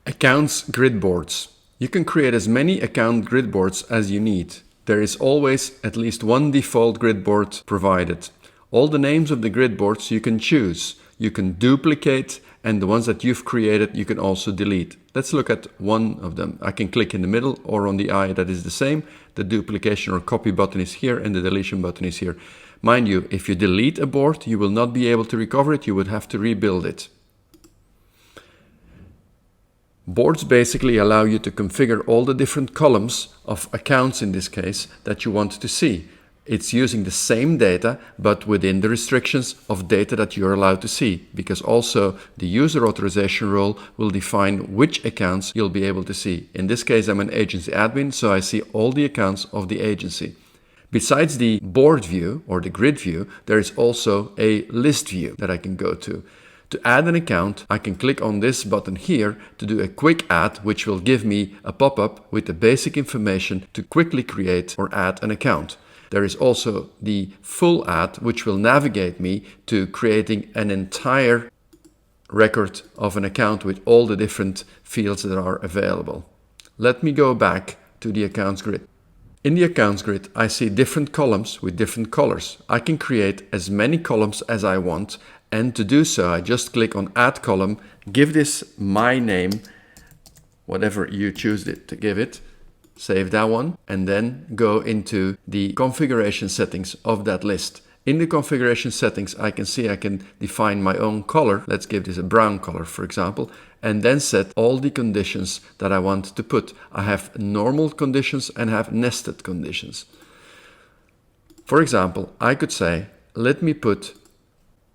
Accounts grid boards. You can create as many account grid boards as you need. There is always at least one default grid board provided. All the names of the grid boards you can choose. You can duplicate, and the ones that you've created you can also delete. Let's look at one of them. I can click in the middle or on the eye that is the same. The duplication or copy button is here and the deletion button is here. Mind you, if you delete a board, you will not be able to recover it. You would have to rebuild it. Boards basically allow you to configure all the different columns of accounts in this case that you want to see. It's using the same data but within the restrictions of data that you're allowed to see, because also the user authorization role will define which accounts you'll be able to see. In this case I'm an agency admin, so I see all the accounts of the agency. Besides the board view or the grid view, there is also a list view that I can go to. To add an account, I can click on this button here to do a quick add, which will give me a pop-up with the basic information to quickly create or add an account. There is also the full add, which will navigate me to creating an entire record of an account with all the different fields that are available. Let me go back to the accounts grid. In the accounts grid, I see different columns with different colors. I can create as many columns as I want, and to do so, I just click on Add Column, give this my name, whatever you choose it to give it, save that one, and then go into the configuration settings of that list. In the configuration settings, I can see I can define my own color. Let's give this a brown color, for example, and then set all the conditions that I want to put. I have normal conditions and have nested conditions. For example, I could say, let me put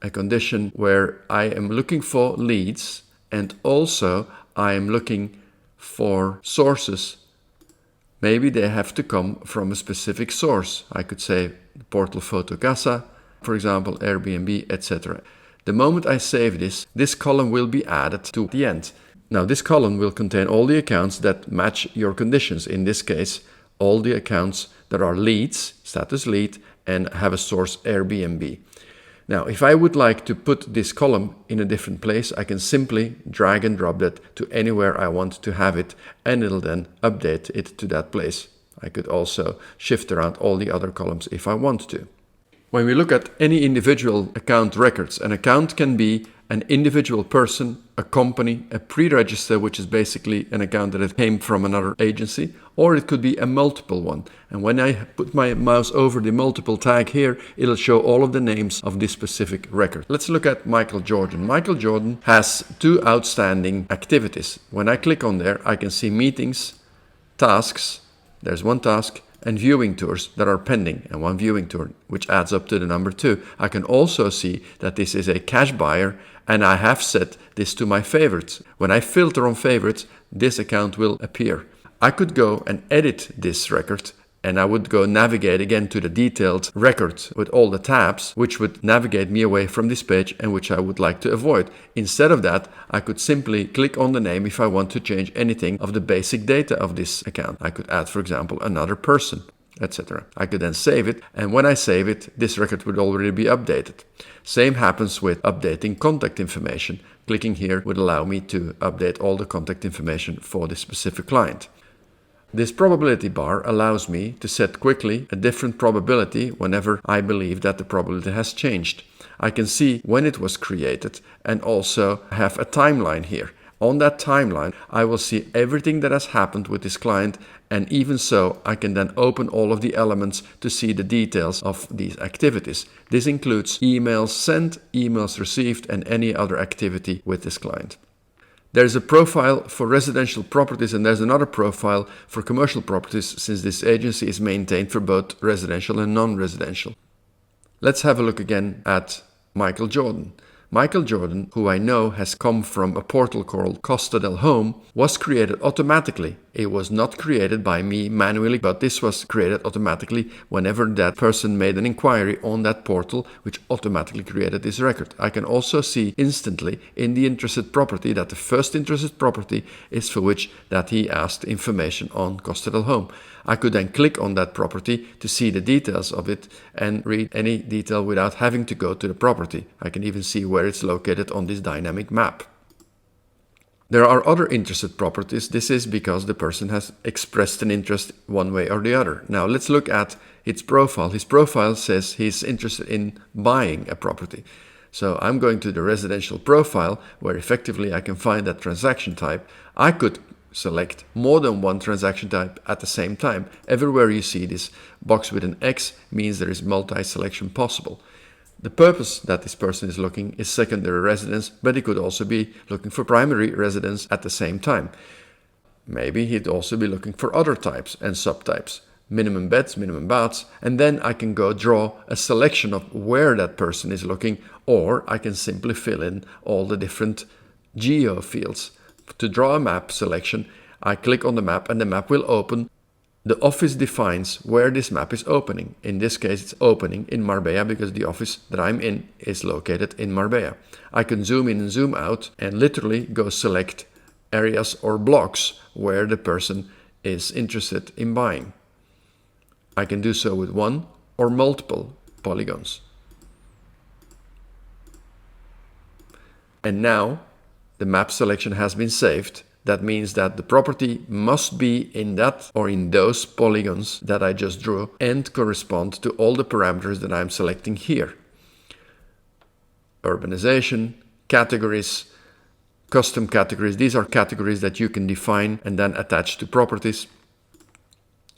a condition where I am looking for leads and also I am looking for sources. Maybe they have to come from a specific source. I could say Portal Fotocasa, for example, Airbnb, etc. The moment I save this, this column will be added to the end. Now this column will contain all the accounts that match your conditions. In this case, all the accounts that are leads, status lead, and have a source Airbnb. Now, if I would like to put this column in a different place, I can simply drag and drop that to anywhere I want to have it, and it'll then update it to that place. I could also shift around all the other columns if I want to. When we look at any individual account records, an account can be an individual person, a company, a pre-register, which is basically an account that came from another agency, or it could be a multiple one. And when I put my mouse over the multiple tag here, it'll show all of the names of this specific record. Let's look at Michael Jordan. Michael Jordan has 2 outstanding activities. When I click on there, I can see meetings, tasks, there's 1 task, and viewing tours that are pending, and 1 viewing tour, which adds up to the number 2. I can also see that this is a cash buyer, and I have set this to my favorites. When I filter on favorites, this account will appear. I could go and edit this record, and I would go navigate again to the detailed record with all the tabs, which would navigate me away from this page and which I would like to avoid. Instead of that, I could simply click on the name if I want to change anything of the basic data of this account. I could add, for example, another person, etc. I could then save it, and when I save it, this record would already be updated. Same happens with updating contact information. Clicking here would allow me to update all the contact information for this specific client. This probability bar allows me to set quickly a different probability whenever I believe that the probability has changed. I can see when it was created and also have a timeline here. On that timeline, I will see everything that has happened with this client, and even so, I can then open all of the elements to see the details of these activities. This includes emails sent, emails received, and any other activity with this client. There's a profile for residential properties and there's another profile for commercial properties, since this agency is maintained for both residential and non-residential. Let's have a look again at Michael Jordan. Michael Jordan, who I know has come from a portal called Costa del Home, was created automatically. It was not created by me manually, but this was created automatically whenever that person made an inquiry on that portal, which automatically created this record. I can also see instantly in the interested property that the first interested property is for which that he asked information on Costa del Home. I could then click on that property to see the details of it and read any detail without having to go to the property. I can even see where it's located on this dynamic map. There are other interested properties. This is because the person has expressed an interest one way or the other. Now let's look at its profile. His profile says he's interested in buying a property. So I'm going to the residential profile where effectively I can find that transaction type. I could select more than one transaction type at the same time. Everywhere you see this box with an X means there is multi-selection possible. The purpose that this person is looking is secondary residence, but he could also be looking for primary residence at the same time. Maybe he'd also be looking for other types and subtypes, minimum beds, minimum baths, and then I can go draw a selection of where that person is looking, or I can simply fill in all the different geo fields. To draw a map selection, I click on the map and the map will open. The office defines where this map is opening. In this case, it's opening in Marbella because the office that I'm in is located in Marbella. I can zoom in and zoom out and literally go select areas or blocks where the person is interested in buying. I can do so with one or multiple polygons. And now the map selection has been saved. That means that the property must be in that or in those polygons that I just drew and correspond to all the parameters that I'm selecting here. Urbanization, categories, custom categories. These are categories that you can define and then attach to properties.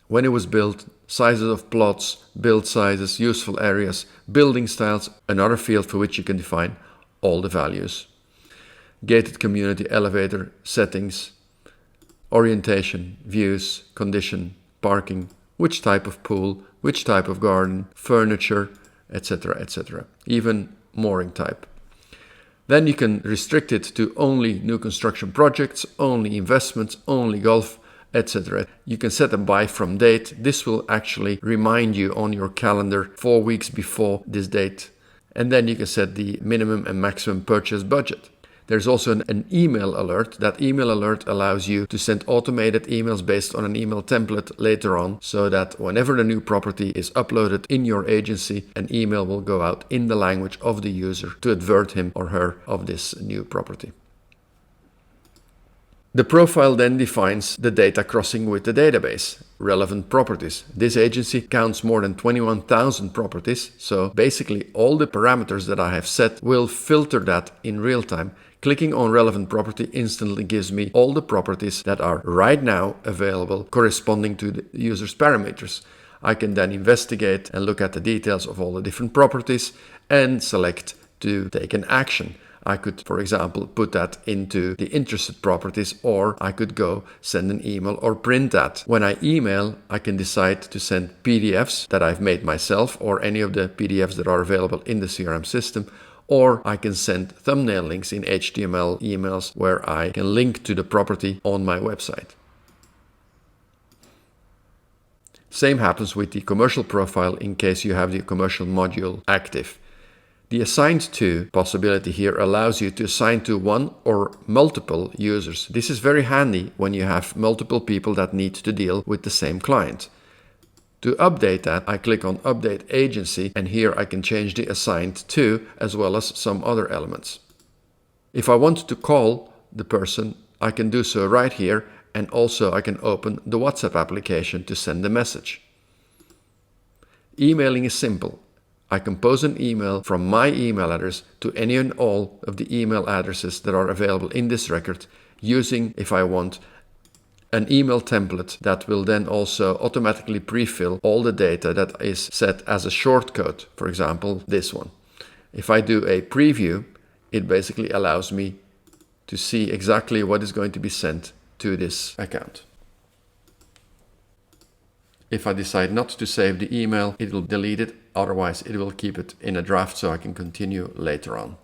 When it was built, sizes of plots, build sizes, useful areas, building styles, another field for which you can define all the values. Gated community, elevator, settings, orientation, views, condition, parking, which type of pool, which type of garden, furniture, etc., etc. Even mooring type. Then you can restrict it to only new construction projects, only investments, only golf, etc. You can set a buy from date. This will actually remind you on your calendar 4 weeks before this date. And then you can set the minimum and maximum purchase budget. There's also an email alert. That email alert allows you to send automated emails based on an email template later on, so that whenever the new property is uploaded in your agency, an email will go out in the language of the user to advert him or her of this new property. The profile then defines the data crossing with the database, relevant properties. This agency counts more than 21,000 properties, so basically all the parameters that I have set will filter that in real time. Clicking on relevant property instantly gives me all the properties that are right now available corresponding to the user's parameters. I can then investigate and look at the details of all the different properties and select to take an action. I could, for example, put that into the interested properties, or I could go send an email or print that. When I email, I can decide to send PDFs that I've made myself or any of the PDFs that are available in the CRM system, or I can send thumbnail links in HTML emails where I can link to the property on my website. Same happens with the commercial profile in case you have the commercial module active. The assigned to possibility here allows you to assign to one or multiple users. This is very handy when you have multiple people that need to deal with the same client. To update that, I click on Update Agency, and here I can change the assigned to as well as some other elements. If I want to call the person, I can do so right here, and also I can open the WhatsApp application to send a message. Emailing is simple. I compose an email from my email address to any and all of the email addresses that are available in this record using, if I want, an email template that will then also automatically pre-fill all the data that is set as a shortcode, for example, this one. If I do a preview, it basically allows me to see exactly what is going to be sent to this account. If I decide not to save the email, it will delete it. Otherwise, it will keep it in a draft so I can continue later on.